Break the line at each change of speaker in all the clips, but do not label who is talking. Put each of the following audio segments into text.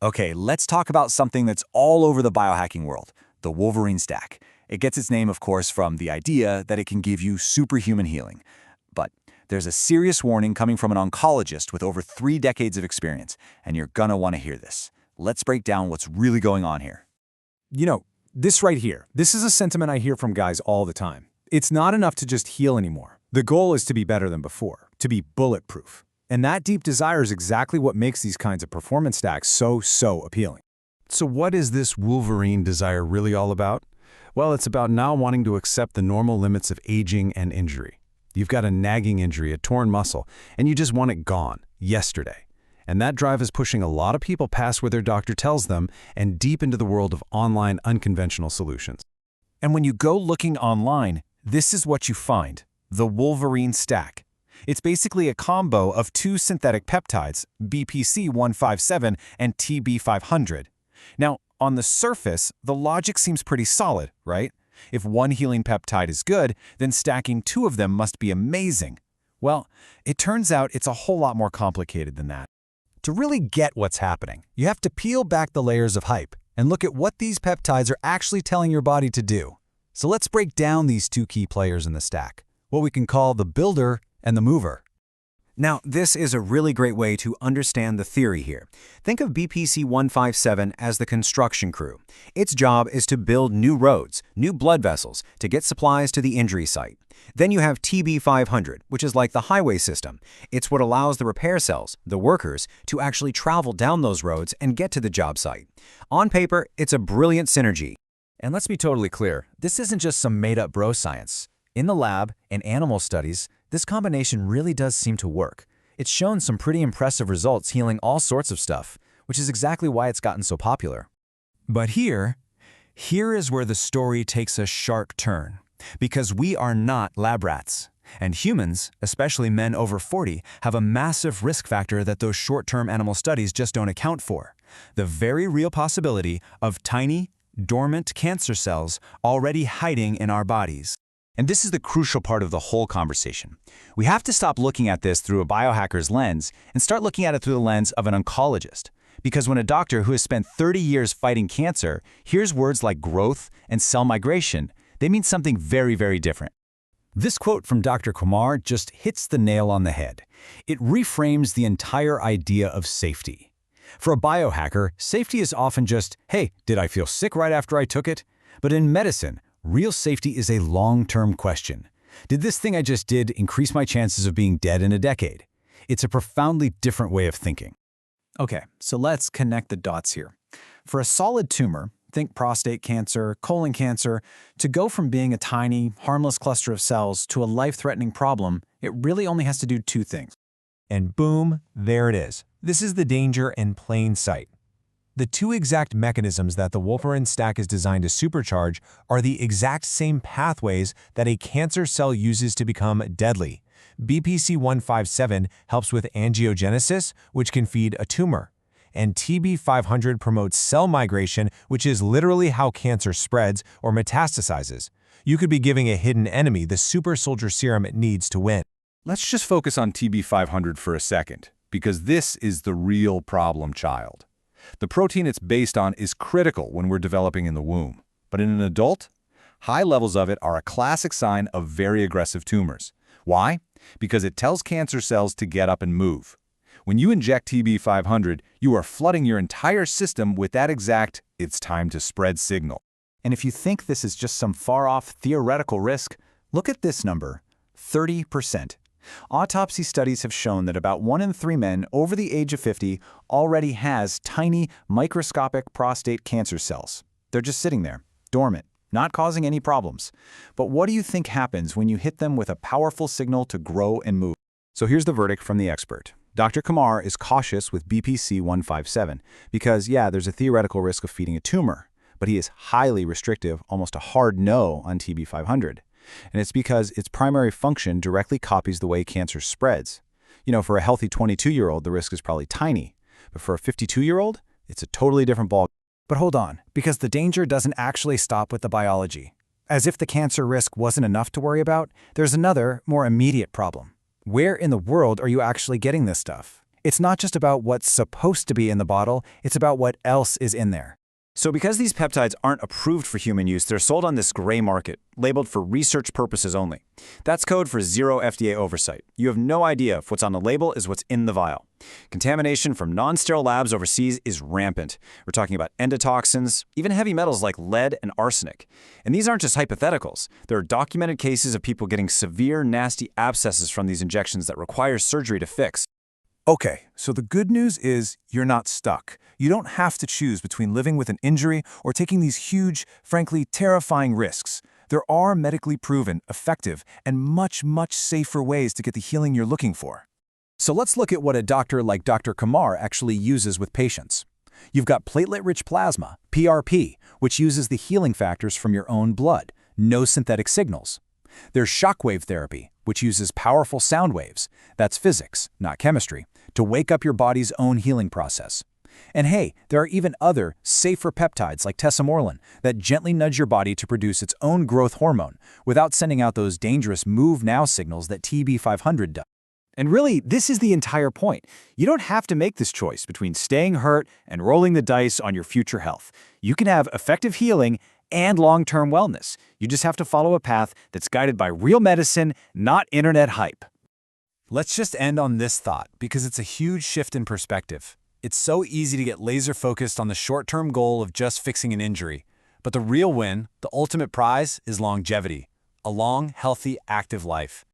Okay, let's talk about something that's all over the biohacking world, the Wolverine Stack. It gets its name, of course, from the idea that it can give you superhuman healing. But there's a serious warning coming from an oncologist with over 3 decades of experience, and you're gonna want to hear this. Let's break down what's really going on here.
This right here, this is a sentiment I hear from guys all the time. It's not enough to just heal anymore. The goal is to be better than before, to be bulletproof. And that deep desire is exactly what makes these kinds of performance stacks so appealing.
So what is this Wolverine desire really all about? Well, it's about now wanting to accept the normal limits of aging and injury. You've got a nagging injury, a torn muscle, and you just want it gone, yesterday. And that drive is pushing a lot of people past what their doctor tells them and deep into the world of online unconventional solutions.
And when you go looking online, this is what you find, the Wolverine Stack. It's basically a combo of 2 synthetic peptides, BPC-157 and TB-500. Now, on the surface, the logic seems pretty solid, right? If one healing peptide is good, then stacking 2 of them must be amazing. Well, it turns out it's a whole lot more complicated than that.
To really get what's happening, you have to peel back the layers of hype and look at what these peptides are actually telling your body to do. So let's break down these 2 key players in the stack, what we can call the builder and the mover.
Now, this is a really great way to understand the theory here. Think of BPC-157 as the construction crew. Its job is to build new roads, new blood vessels, to get supplies to the injury site. Then you have TB-500, which is like the highway system. It's what allows the repair cells, the workers, to actually travel down those roads and get to the job site. On paper, it's a brilliant synergy.
And let's be totally clear, this isn't just some made-up bro science. In the lab, in animal studies, this combination really does seem to work. It's shown some pretty impressive results healing all sorts of stuff, which is exactly why it's gotten so popular. But here is where the story takes a sharp turn. Because we are not lab rats. And humans, especially men over 40, have a massive risk factor that those short-term animal studies just don't account for. The very real possibility of tiny, dormant cancer cells already hiding in our bodies.
And this is the crucial part of the whole conversation. We have to stop looking at this through a biohacker's lens and start looking at it through the lens of an oncologist. Because when a doctor who has spent 30 years fighting cancer hears words like growth and cell migration, they mean something very different.
This quote from Dr. Kumar just hits the nail on the head. It reframes the entire idea of safety. For a biohacker, safety is often just, hey, did I feel sick right after I took it? But in medicine, real safety is a long-term question. Did this thing I just did increase my chances of being dead in a decade? It's a profoundly different way of thinking.
Okay, so let's connect the dots here. For a solid tumor, think prostate cancer, colon cancer, to go from being a tiny, harmless cluster of cells to a life-threatening problem, it really only has to do 2 things.
And boom, there it is. This is the danger in plain sight. The 2 exact mechanisms that the Wolverine Stack is designed to supercharge are the exact same pathways that a cancer cell uses to become deadly. BPC-157 helps with angiogenesis, which can feed a tumor. And TB-500 promotes cell migration, which is literally how cancer spreads or metastasizes. You could be giving a hidden enemy the super soldier serum it needs to win.
Let's just focus on TB-500 for a second, because this is the real problem child. The protein it's based on is critical when we're developing in the womb. But in an adult, high levels of it are a classic sign of very aggressive tumors. Why? Because it tells cancer cells to get up and move. When you inject TB-500, you are flooding your entire system with that exact "it's time to spread" signal.
And if you think this is just some far-off theoretical risk, look at this number, 30%. Autopsy studies have shown that about 1 in 3 men over the age of 50 already has tiny, microscopic prostate cancer cells. They're just sitting there, dormant, not causing any problems. But what do you think happens when you hit them with a powerful signal to grow and move? So here's the verdict from the expert. Dr. Kumar is cautious with BPC-157 because, yeah, there's a theoretical risk of feeding a tumor, but he is highly restrictive, almost a hard no on TB-500. And it's because its primary function directly copies the way cancer spreads. For a healthy 22-year-old, the risk is probably tiny. But for a 52-year-old, it's a totally different ball.
But hold on, because the danger doesn't actually stop with the biology. As if the cancer risk wasn't enough to worry about, there's another, more immediate problem. Where in the world are you actually getting this stuff?
It's not just about what's supposed to be in the bottle, it's about what else is in there.
So because these peptides aren't approved for human use, they're sold on this gray market, labeled for research purposes only. That's code for zero FDA oversight. You have no idea if what's on the label is what's in the vial. Contamination from non-sterile labs overseas is rampant. We're talking about endotoxins, even heavy metals like lead and arsenic. And these aren't just hypotheticals. There are documented cases of people getting severe, nasty abscesses from these injections that require surgery to fix.
Okay, so the good news is you're not stuck. You don't have to choose between living with an injury or taking these huge, frankly, terrifying risks. There are medically proven, effective, and much, much safer ways to get the healing you're looking for.
So let's look at what a doctor like Dr. Kumar actually uses with patients. You've got platelet-rich plasma, PRP, which uses the healing factors from your own blood, no synthetic signals. There's shockwave therapy, which uses powerful sound waves, that's physics, not chemistry, to wake up your body's own healing process. And hey, there are even other, safer peptides like tesamorelin that gently nudge your body to produce its own growth hormone without sending out those dangerous move now signals that TB500 does.
And really, this is the entire point. You don't have to make this choice between staying hurt and rolling the dice on your future health. You can have effective healing and long-term wellness. You just have to follow a path that's guided by real medicine, not internet hype.
Let's just end on this thought because it's a huge shift in perspective. It's so easy to get laser-focused on the short-term goal of just fixing an injury. But the real win, the ultimate prize, is longevity. A long, healthy, active life.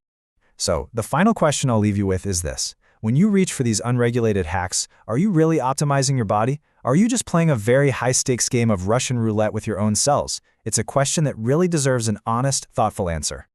So, the final question I'll leave you with is this. When you reach for these unregulated hacks, are you really optimizing your body? Or are you just playing a very high-stakes game of Russian roulette with your own cells? It's a question that really deserves an honest, thoughtful answer.